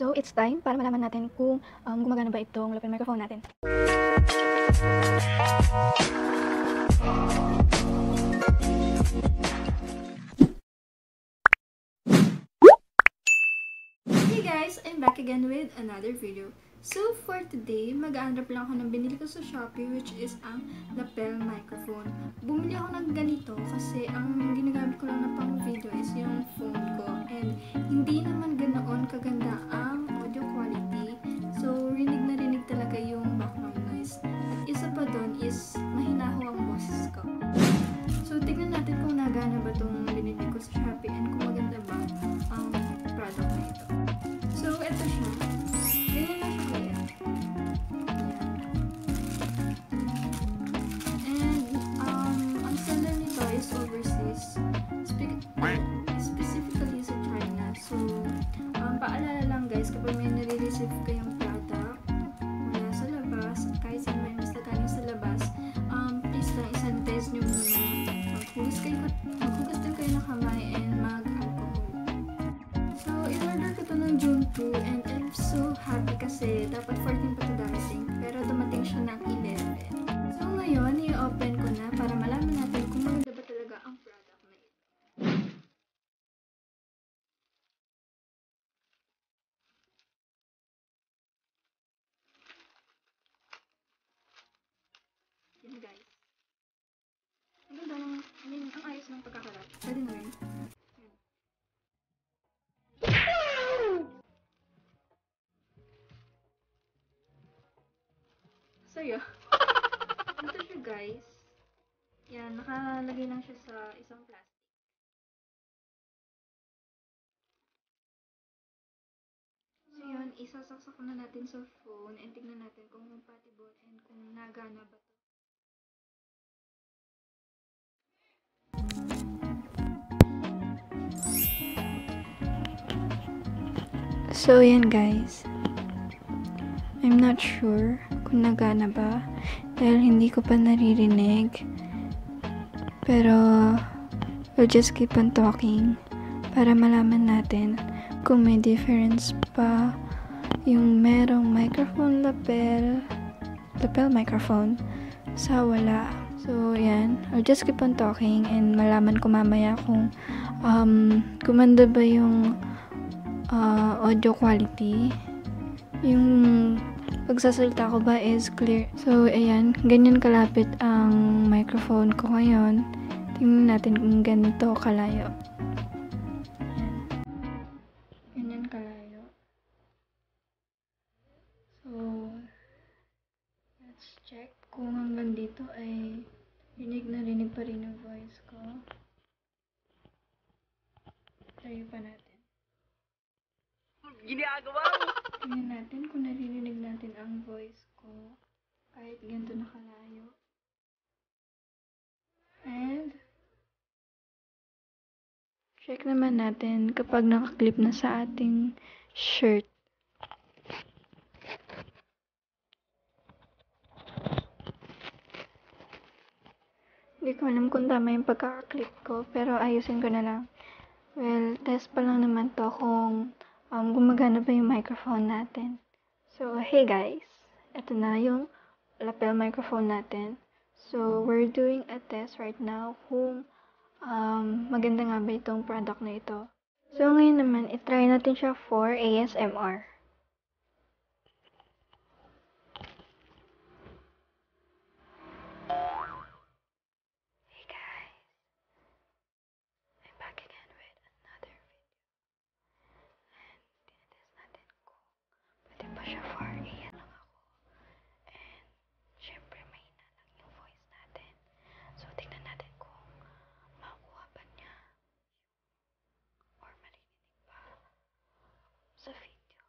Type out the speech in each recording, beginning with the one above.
So, it's time para malaman natin kung gumagana ba itong lapel microphone natin. Hey guys! I'm back again with another video. So, for today, mag-unwrap lang ako ng binili ko sa Shopee, which is ang lapel microphone. Bumili ako ng ganito kasi ang ginagamit ko lang na pang video is yung phone ko. And hindi naman ganoon kaganda ang audio quality. So, rinig na rinig talaga yung background noise. At isa pa doon is mahina ho ang boses ko. So, tignan natin kung nagana ba itong binili ko sa Shopee and kung maganda ba ang product na ito. So, ito siya. Ganyan lang siya kaya. And, ang seller nito is overseas. Specifically sa China. So, paalala lang guys, kapag may nare-receive kayong product mula sa labas, kahit saan may basta galing sa labas, please lang isanitize nyo muna. Maghugas din kayo ng kamay and mag-alcohol. So, in-order ko to ng June 2 and I'm so happy kasi dapat 14 pa ito darating pero dumating siya ng 11. So, ngayon, i-open ko na para malaman natin kung maganda ba talaga ang product na ito. Yan guys. Ang ganda ng, ang ayos ng pagkakalat. Pwede na rin. So, yun. Ito siya guys. Yan, nakalagay lang siya sa isang plastic. So, yun, isasaksak na natin sa phone and tignan natin kung compatible and kung nagana ba to. So, yan guys. I'm not sure kung nagana ba dahil hindi ko pa naririnig. Pero, we'll just keep on talking para malaman natin kung may difference pa yung merong microphone lapel microphone sa wala. So, yan. I'll just keep on talking and malaman ko mamaya kung gumanda ba yung audio quality. Yung pagsasalita ko ba is clear. So, ayan. Ganyan kalapit ang microphone ko ngayon. Tingnan natin kung ganito kalayo. Ayan. Ganyan kalayo. So, let's check kung hanggang dito ay rinig na rinig pa rin yung voice ko. Tayo pa natin. Ginagawa mo! Tingnan natin kung naririnig natin ang voice ko kahit ganito nakalayo. And check naman natin kapag nakaklip na sa ating shirt. Hindi ko alam kung tama yung pagkakaklip ko pero ayusin ko na lang. Well, test pa lang naman to kung gumagana ba yung microphone natin. So, hey guys! Ito na yung lapel microphone natin. So, we're doing a test right now kung maganda nga ba itong product na ito. So, ngayon naman, itry natin siya for ASMR. Hey guys! I'm back again with another video. And tinetest natin kung pwede pa siya for ASMR lang ako. And, syempre, mahina lang yung voice natin. So, tignan natin kung makuha ba niya or marinig pa sa video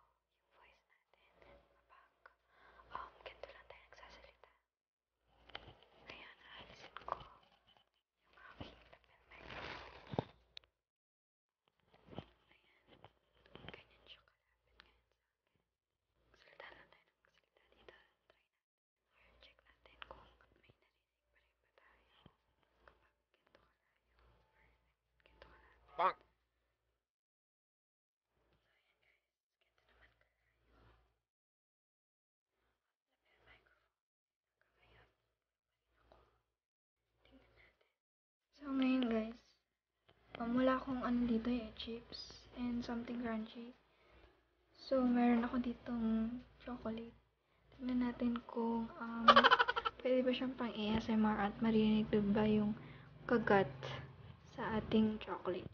Wala akong ano dito chips and something crunchy. So, meron ako ditong chocolate. Tignan natin kung pwede ba siyang pang ASMR at marinig ba yung kagat sa ating chocolate.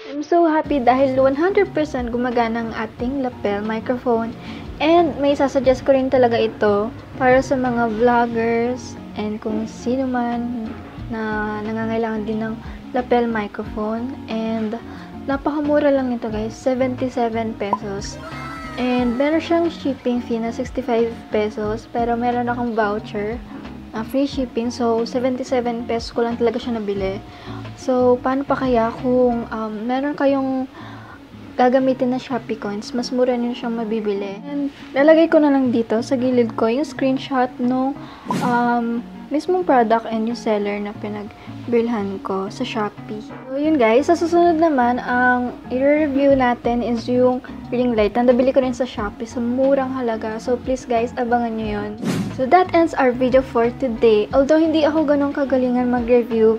I'm so happy dahil 100% gumagana ang ating lapel microphone. And may sasuggest ko rin talaga ito para sa mga vloggers and kung sino man na nangangailangan din ng lapel microphone. And napakamura lang nito guys, 77 pesos. And meron siyang shipping fee na 65 pesos pero meron akong voucher na free shipping. So, 77 pesos ko lang talaga siya nabili. So, paano pa kaya kung meron kayong gagamitin na Shopee coins, mas mura nyo siyang mabibili. And lalagay ko na lang dito sa gilid ko yung screenshot nung mismong product and yung seller na pinagbilhan ko sa Shopee. So, yun guys. Sa susunod naman, ang i-review natin is yung ring light. Nabili ko rin sa Shopee sa murang halaga. So, please guys, abangan nyo yun. So, that ends our video for today. Although, hindi ako ganun kagalingan mag-review,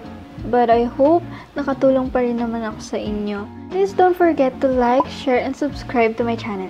but I hope nakatulong pa rin naman ako sa inyo. Please don't forget to like, share, and subscribe to my channel.